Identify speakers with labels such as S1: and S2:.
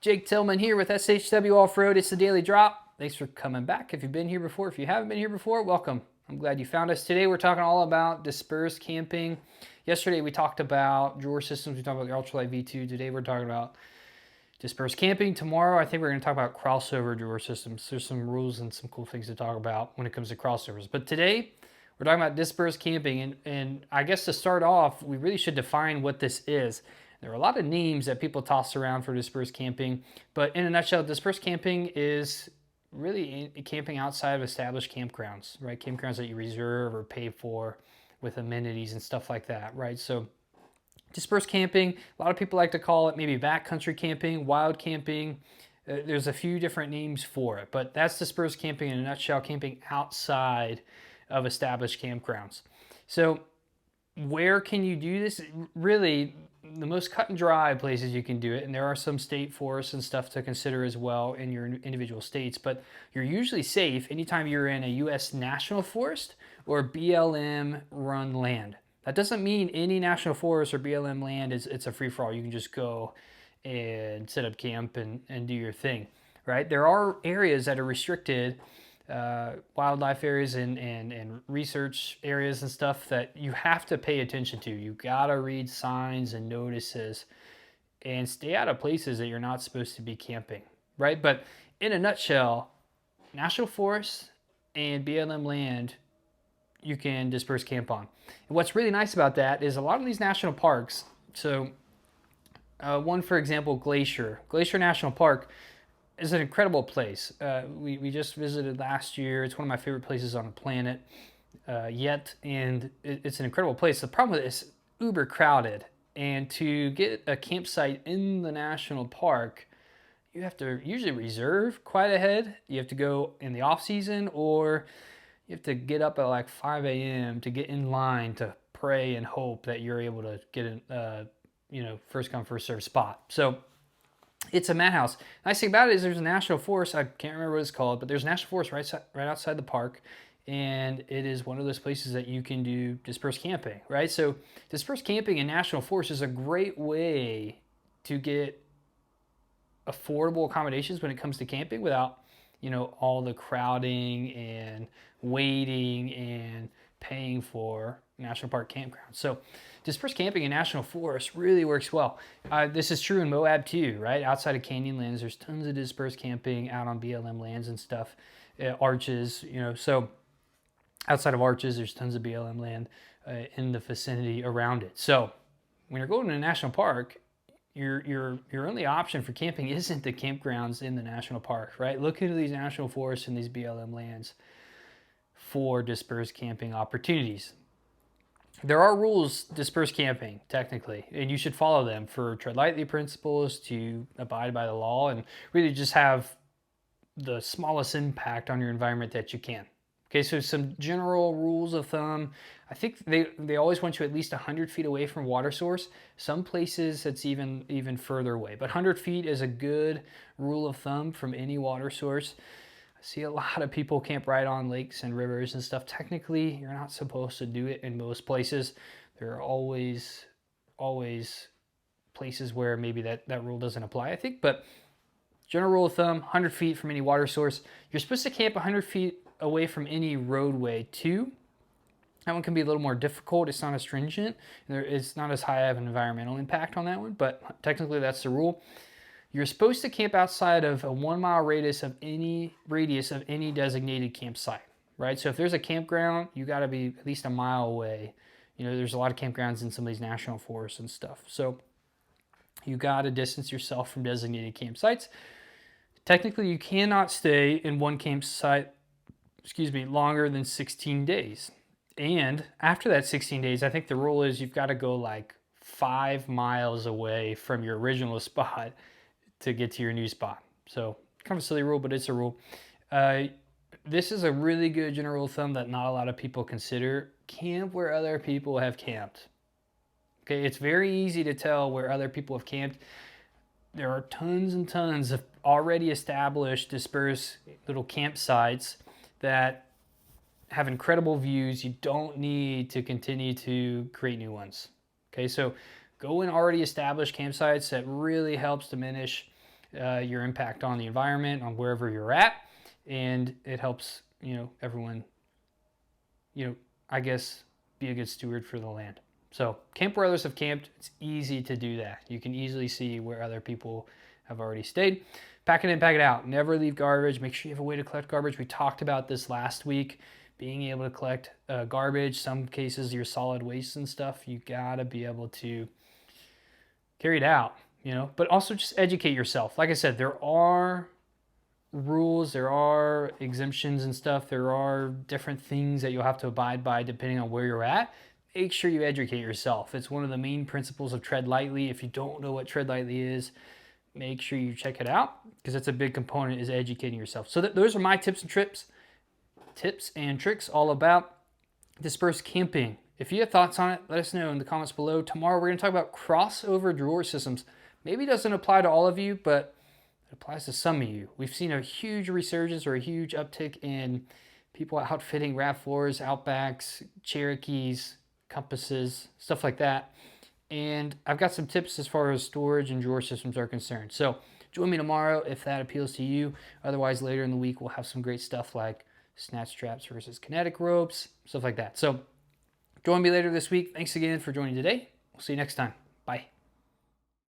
S1: Jake Tillman here with SHW Off-Road. It's the Daily Drop. Thanks for coming back. If you've been here before, if you haven't been here before, welcome. I'm glad you found us. Today we're talking all about dispersed camping. Yesterday we talked about drawer systems. We talked about the Ultralight V2. Today we're talking about dispersed camping. Tomorrow I think we're going to talk about crossover drawer systems. There's some rules and some cool things to talk about when it comes to crossovers. But today we're talking about dispersed camping. And I guess to start off, we really should define what this is. There are a lot of names that people toss around for dispersed camping, but in a nutshell, dispersed camping is really camping outside of established campgrounds, right? Campgrounds that you reserve or pay for with amenities and stuff like that, right? So dispersed camping, a lot of people like to call it maybe backcountry camping, wild camping. There's a few different names for it, but that's dispersed camping in a nutshell, camping outside of established campgrounds. So where can you do this? Really, the most cut and dry places you can do it, and there are some state forests and stuff to consider as well in your individual states, but you're usually safe anytime you're in a U.S. national forest or BLM run land. That doesn't mean any national forest or BLM land it's a free-for-all. You can just go and set up camp and do your thing, right? There are areas that are restricted, wildlife areas and research areas and stuff that you have to pay attention to. You gotta read signs and notices and stay out of places that you're not supposed to be camping, right? But in a nutshell, national forests and BLM land you can disperse camp on. And what's really nice about that is a lot of these national parks, so one for example, Glacier National Park, is an incredible place. We just visited last year. It's one of my favorite places on the planet yet, and it's an incredible place. The problem with it is uber crowded, and to get a campsite in the national park, you have to usually reserve quite ahead. You have to go in the off season, or you have to get up at like 5 a.m. to get in line to pray and hope that you're able to get a first come first served spot. So it's a madhouse. Nice thing about it is there's a national forest. I can't remember what it's called, but there's a national forest right outside the park, and it is one of those places that you can do dispersed camping, right? So dispersed camping in national forest is a great way to get affordable accommodations when it comes to camping without, all the crowding and waiting and paying for national park campgrounds. So dispersed camping in national forest really works well. This is true in Moab too, right? Outside of canyonlands, there's tons of dispersed camping out on BLM lands and stuff. Arches, so outside of Arches, there's tons of BLM land in the vicinity around it. So when you're going to a national park, your only option for camping isn't the campgrounds in the national park, right? Look into these national forests and these BLM lands for dispersed camping opportunities. There are rules dispersed camping, technically, and you should follow them for tread lightly principles, to abide by the law, and really just have the smallest impact on your environment that you can. Okay, so some general rules of thumb. I think they always want you at least 100 feet away from water source. Some places it's even further away, but 100 feet is a good rule of thumb from any water source. I see a lot of people camp right on lakes and rivers and stuff. Technically, you're not supposed to do it in most places. There are always places where maybe that rule doesn't apply, I think, but general rule of thumb, 100 feet from any water source. You're supposed to camp 100 feet away from any roadway too. That one can be a little more difficult. It's not as stringent. It's not as high of an environmental impact on that one, but technically that's the rule. You're supposed to camp outside of a 1 mile radius of any designated campsite, right? So if there's a campground, you got to be at least a mile away. There's a lot of campgrounds in some of these national forests and stuff. So you got to distance yourself from designated campsites. Technically, you cannot stay in one campsite, longer than 16 days. And after that 16 days, I think the rule is you've got to go like 5 miles away from your original spot to get to your new spot. So kind of a silly rule, but it's a rule. This is a really good general rule of thumb that not a lot of people consider. Camp where other people have camped. Okay, it's very easy to tell where other people have camped. There are tons and tons of already established dispersed little campsites that have incredible views. You don't need to continue to create new ones. Okay, so go in already established campsites. That really helps diminish your impact on the environment, on wherever you're at, and it helps, everyone, I guess, be a good steward for the land. So camp where others have camped. It's easy to do that. You can easily see where other people have already stayed. Pack it in, pack it out. Never leave garbage. Make sure you have a way to collect garbage. We talked about this last week. Being able to collect garbage, some cases your solid waste and stuff, you gotta be able to carry it out, but also just educate yourself. Like I said, there are rules, there are exemptions and stuff. There are different things that you'll have to abide by depending on where you're at. Make sure you educate yourself. It's one of the main principles of Tread Lightly. If you don't know what Tread Lightly is, make sure you check it out, because that's a big component, is educating yourself. So those are my tips and tricks all about dispersed camping. If you have thoughts on it, let us know in the comments below. Tomorrow we're going to talk about crossover drawer systems. Maybe it doesn't apply to all of you, but it applies to some of you. We've seen a huge resurgence or a huge uptick in people outfitting RAV4s, Outbacks, Cherokees, Compasses, stuff like that. And I've got some tips as far as storage and drawer systems are concerned. So join me tomorrow if that appeals to you. Otherwise, later in the week, we'll have some great stuff like snatch straps versus kinetic ropes, stuff like that. So join me later this week. Thanks again for joining today. We'll see you next time. Bye.